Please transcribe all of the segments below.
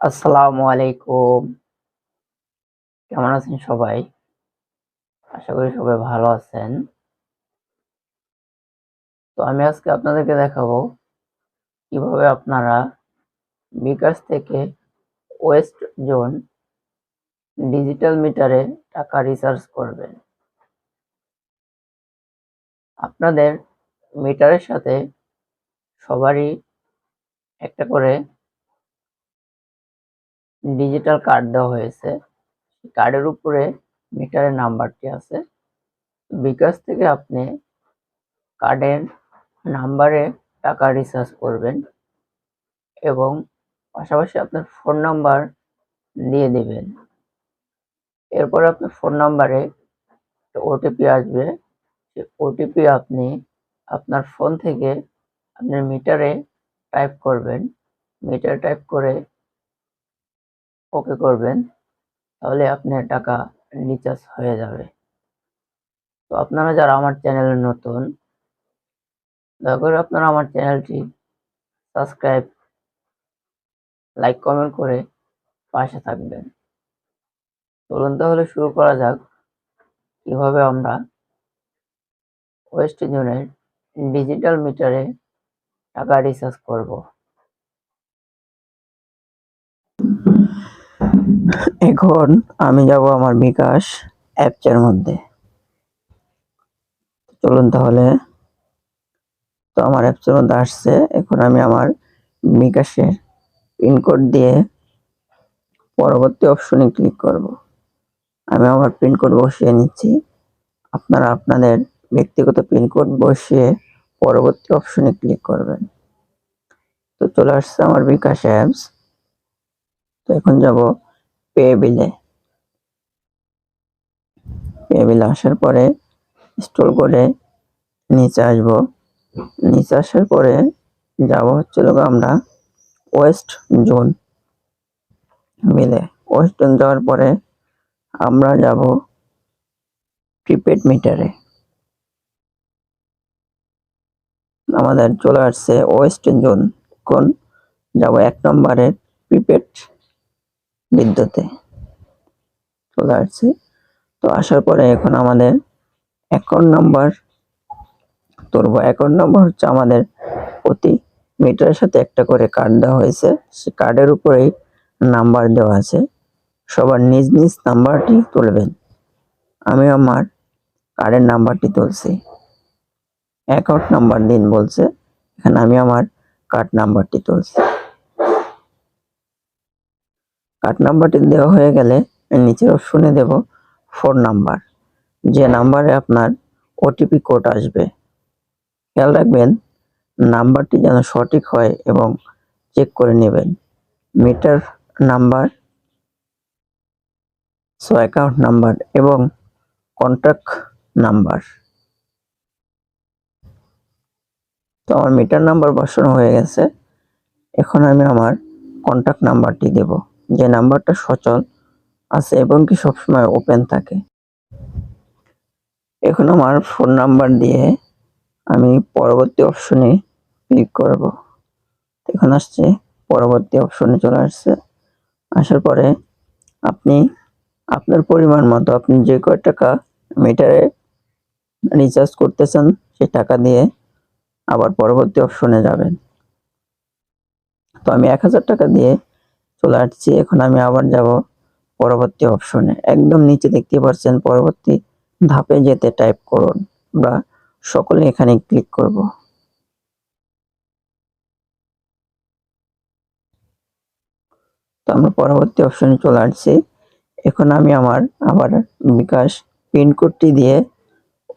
আসসালামু আলাইকুম। কেমন আছেন সবাই? আশা করি সবাই ভালো আছেন। তো আমি আজকে আপনাদেরকে দেখাবো কিভাবে আপনারা বিকাশ থেকে ওয়েস্ট জোন ডিজিটাল মিটারে টাকা রিচার্জ করবেন। আপনাদের মিটারের সাথে সবারই একটা করে ডিজিটাল কার্ড দেওয়া হয়েছে। কার্ডের উপরে মিটারের নাম্বারটি আছে। বিকাশ থেকে আপনি কার্ডের নাম্বারে টাকা রিচার্জ করবেন এবং পাশাপাশি আপনার ফোন নাম্বার দিয়ে দিবেন। এরপর আপনার ফোন নাম্বারে ওটিপি আসবে। সেই ওটিপি আপনি আপনার ফোন থেকে আপনার মিটারে টাইপ করবেন। মিটারে টাইপ করে ওকে করবেন, তাহলে আপনার টাকা রিচার্জ হয়ে যাবে। তো আপনারা যারা আমার চ্যানেলে নতুন, দয়া করে আপনারা আমার চ্যানেলটি সাবস্ক্রাইব, লাইক, কমেন্ট করে পাশে থাকবেন। চলুন তাহলে শুরু করা যাক কিভাবে আমরা ওয়েস্ট জোনের ডিজিটাল মিটারে টাকা রিচার্জ করব। এখন আমি যাব আমার বিকাশ অ্যাপসের মধ্যে। চলুন তাহলে। তো আমার অ্যাপসের মধ্যে আসছে। এখন আমি আমার বিকাশের পিনকোড দিয়ে পরবর্তী অপশনে ক্লিক করব। আমি আমার পিনকোড বসিয়ে নিচ্ছি। আপনারা আপনাদের ব্যক্তিগত পিনকোড বসিয়ে পরবর্তী অপশনে ক্লিক করবেন। তো চলে আসছে আমার বিকাশ অ্যাপস। তো এখন যাব পে বিলে। পে বিলে আসার পরে স্ক্রল করে নিচে আসবো। নিচে আসার পরে যাব হচ্ছে আমরা ওয়েস্ট জোন বিলে। ওয়েস্ট জোন যাওয়ার পরে আমরা যাব প্রিপেড মিটারে। আমাদের চলে আসছে ওয়েস্ট জোন। এখন যাব 1 নম্বরের প্রিপেড বিদ্যুতে। চলে আসছে। তো আসার পরে এখন আমাদের অ্যাকাউন্ট নাম্বার তুলব। অ্যাকাউন্ট নাম্বার হচ্ছে আমাদের প্রতি মিটারের সাথে একটা করে কার্ড দেওয়া হয়েছে। সে কার্ডের উপরেই নাম্বার দেওয়া আছে। সবার নিজ নিজ নাম্বারটি তুলবেন। আমি আমার কার্ডের নাম্বারটি তুলছি। অ্যাকাউন্ট নাম্বার দিন বলছে, এখানে আমি আমার কার্ড নাম্বারটি তুলছি। কার্ড নাম্বারটি দেওয়া হয়ে গেলে নিচের অপশনে দেব ফোন নাম্বার, যে নাম্বারে আপনার ওটিপি কোড আসবে। খেয়াল রাখবেন নাম্বারটি যেন সঠিক হয় এবং চেক করে নেবেন। মিটার নাম্বার, অ্যাকাউন্ট নাম্বার এবং কন্ট্যাক্ট নাম্বার। তো আমার মিটার নাম্বার বসানো হয়ে গেছে। এখন আমি আমার কন্ট্যাক্ট নাম্বারটি দেব, যে নাম্বারটা সচল আছে এবং কি সবসময় ওপেন থাকে। এখন আমার ফোন নাম্বার দিয়ে আমি পরবর্তী অপশনে ক্লিক করব। এখন আসছে পরবর্তী অপশনে চলে আসছে। আসার পরে আপনি আপনার পরিমাণ মতো আপনি যে কয় টাকা মিটারে রিচার্জ করতে চান সেই টাকা দিয়ে আবার পরবর্তী অপশনে যাবেন। তো আমি 1000 টাকা দিয়ে চলে আসছি। এখন আমি আবার যাব পরবর্তী অপশনে। একদম নিচে দেখতে পাচ্ছেন পরবর্তী ধাপে যেতে টাইপ করুন। আমরা সকলে এখানে ক্লিক করব। তো আমরা পরবর্তী অপশনে চলে আসছি। এখন আমি আমার আবার বিকাশ পিনকোডটি দিয়ে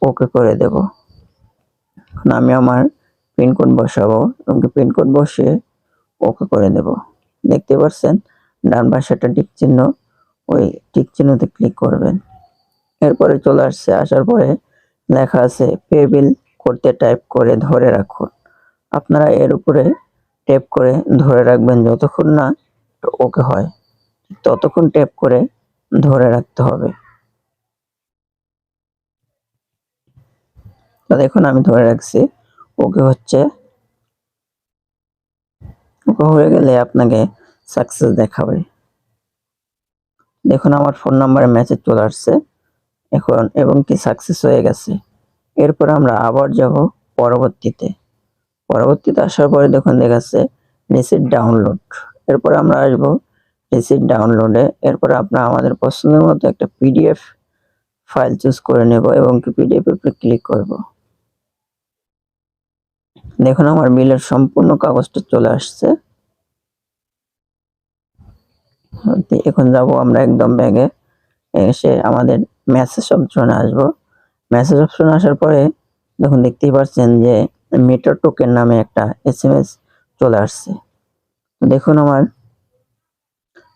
ওকে করে দেব। এখন আমি আমার পিনকোড বসাবো এবং পিনকোড বসিয়ে ওকে করে দেব। দেখতে পাচ্ছেন ডান পাশে একটা টিক চিহ্ন, ওই টিক চিহ্নতে ক্লিক করবেন। এরপরে চলে আসছে। আসার পরে লেখা আছে পে বিল করতে টাইপ করে ধরে রাখুন। আপনারা এর উপরে ট্যাপ করে ধরে রাখবেন, যতক্ষণ না ওকে হয় ততক্ষণ ট্যাপ করে ধরে রাখতে হবে। দেখুন আমি ধরে রাখছি। ওকে হচ্ছে। ওকে হয়ে গেলে আপনাকে সাকসেস দেখাবে। দেখুন আমার ফোন নাম্বারে মেসেজ চলে আসছে এখন এবং কি সাকসেস হয়ে গেছে। এরপর আমরা আবার যাব পরবর্তীতে আসার পরে দেখুন দেখাচ্ছে রিসিট ডাউনলোড। এরপর আমরা আসব রিসিট ডাউনলোডে। এরপর আমরা আমাদের পছন্দের মতো একটা পিডিএফ ফাইল চুজ করে নেব এবং কি পিডিএফ এর উপর ক্লিক করব। দেখুন আমার বিলের সম্পূর্ণ কাগজটা চলে আসছে। এখন যাব আমরা একদম ব্যাগে, এসে আমাদের মেসেজ অপশনে আসব। মেসেজ অপশনে আসার পরে দেখুন দেখতেই পাচ্ছেন যে মিটার টোকেন নামে একটা এসএমএস চলে আসছে। দেখুন আমার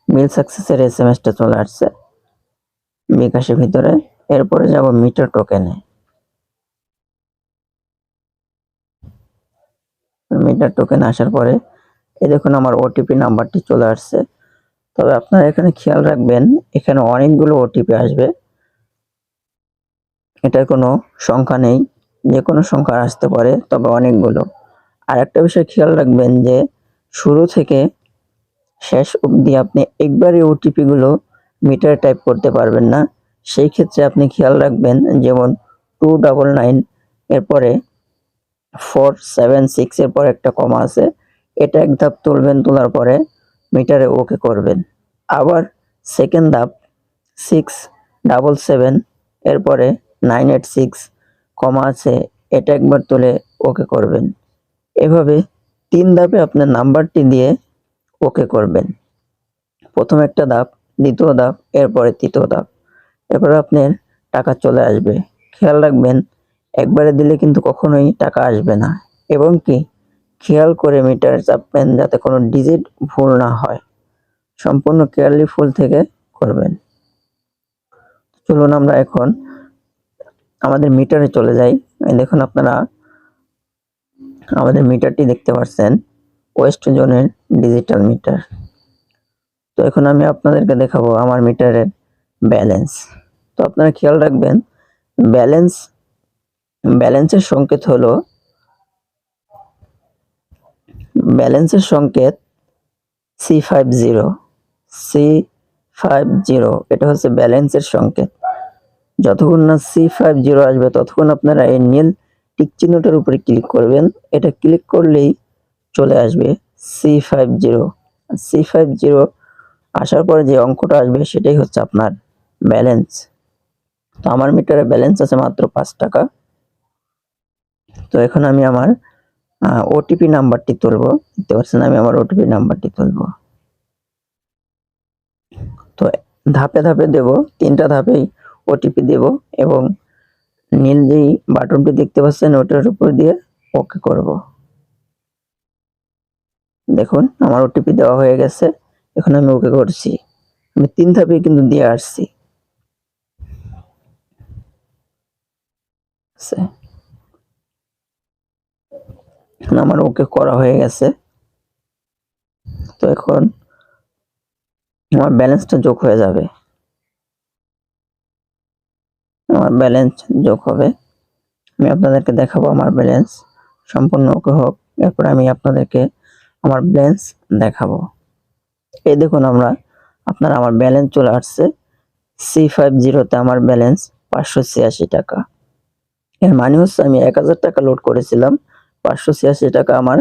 বিল সাকসেসের এসএমএসটা চলে আসছে বিকাশের ভিতরে। এরপরে যাব মিটার টোকেনে। মিটার টোকেন আসার পরে এই দেখুন আমার ওটিপি নাম্বারটি চলে আসছে। তবে আপনারা এখানে খেয়াল রাখবেন, এখানে অনেকগুলো ওটিপি আসবে, এটার কোনো সংখ্যা নেই, যে কোনো সংখ্যা আসতে পারে, তবে অনেকগুলো। আর একটা বিষয় খেয়াল রাখবেন যে শুরু থেকে শেষ অবধি আপনি একবারে ওটিপি গুলো মিটারে টাইপ করতে পারবেন না। সেই ক্ষেত্রে আপনি খেয়াল রাখবেন, যেমন 299 এরপরে 476 এর পর একটা কমা আছে, এটা এক ধাপ তুলবেন, তোলার পরে মিটারে ওকে করবেন। আবার সেকেন্ড ধাপ 677 এরপরে 986 কমা আছে, এটা একবার তুলে ওকে করবেন। এভাবে 3 ধাপে আপনার নাম্বারটি দিয়ে ওকে করবেন। প্রথম একটা ধাপ, দ্বিতীয় ধাপ, এরপরে তৃতীয় ধাপ। এরপরে আপনার টাকা চলে আসবে। খেয়াল রাখবেন একবারে দিলে কিন্তু কখনোই টাকা আসবে না, এবং কি খেয়াল করে মিটার চাপবেন যাতে কোনো ডিজিট ভুল না হয়। সম্পূর্ণ কেয়ারফুল থেকে করবেন। চলুন আমরা এখন আমাদের মিটারে চলে যাই। দেখুন আপনারা আমাদের মিটারটি দেখতে পাচ্ছেন, ওয়েস্ট জোনের ডিজিটাল মিটার। তো এখন আমি আপনাদেরকে দেখাবো আমার মিটারের ব্যালেন্স। তো আপনারা খেয়াল রাখবেন ব্যালেন্সের সংকেত হলো C50 এটা হচ্ছে ব্যালেন্সের সংকেত। যতক্ষণ না C50 আসবে ততক্ষণ আপনারা এই নীল টিক চিহ্নটার উপরে ক্লিক করবেন। এটা ক্লিক করলেই চলে আসবে C50 আসার পরে যে অঙ্কটা আসবে সেটাই হচ্ছে আপনার ব্যালেন্স। তো আমার মিটারে ব্যালেন্স আছে মাত্র 5 টাকা। তো এখন আমি আমার ওটিপি নাম্বারটি তুলব। দেখতে পাচ্ছেন আমি আমার ওটিপি নাম্বারটি তুলব। তো ধাপে ধাপে দেব, 3টা ধাপেই ওটিপি দেব এবং নীল যেই বাটনটি দেখতে পাচ্ছেন ওটার উপর দিয়ে ওকে করব। দেখুন আমার ওটিপি দেওয়া হয়ে গেছে, এখন আমি ওকে করছি। আমি 3 ধাপে কিন্তু দিয়ে আসছি। আমার ওকে করা হয়ে গেছে। তো এখন আমার ব্যালেন্সটা যোগ হয়ে যাবে, আমার ব্যালেন্স যোগ হবে। আমি আপনাদেরকে দেখাবো আমার ব্যালেন্স সম্পূর্ণ ওকে হোক, এরপর আমি আপনাদেরকে আমার ব্যালেন্স দেখাবো। এই দেখুন আপনারা আমার ব্যালেন্স চলে আসছে। C50 আমার ব্যালেন্স 586 টাকা। এর মানে হচ্ছে আমি 1000 টাকা লোড করেছিলাম, 586 টাকা আমার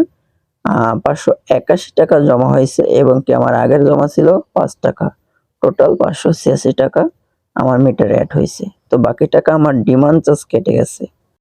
581 টাকা জমা হয়েছে, এবং কি আমার আগের জমা ছিল 5 টাকা। টোটাল 586 টাকা আমার মিটারে অ্যাড হয়েছে। তো বাকি টাকা আমার ডিমান্ড চার্জ কেটে গেছে।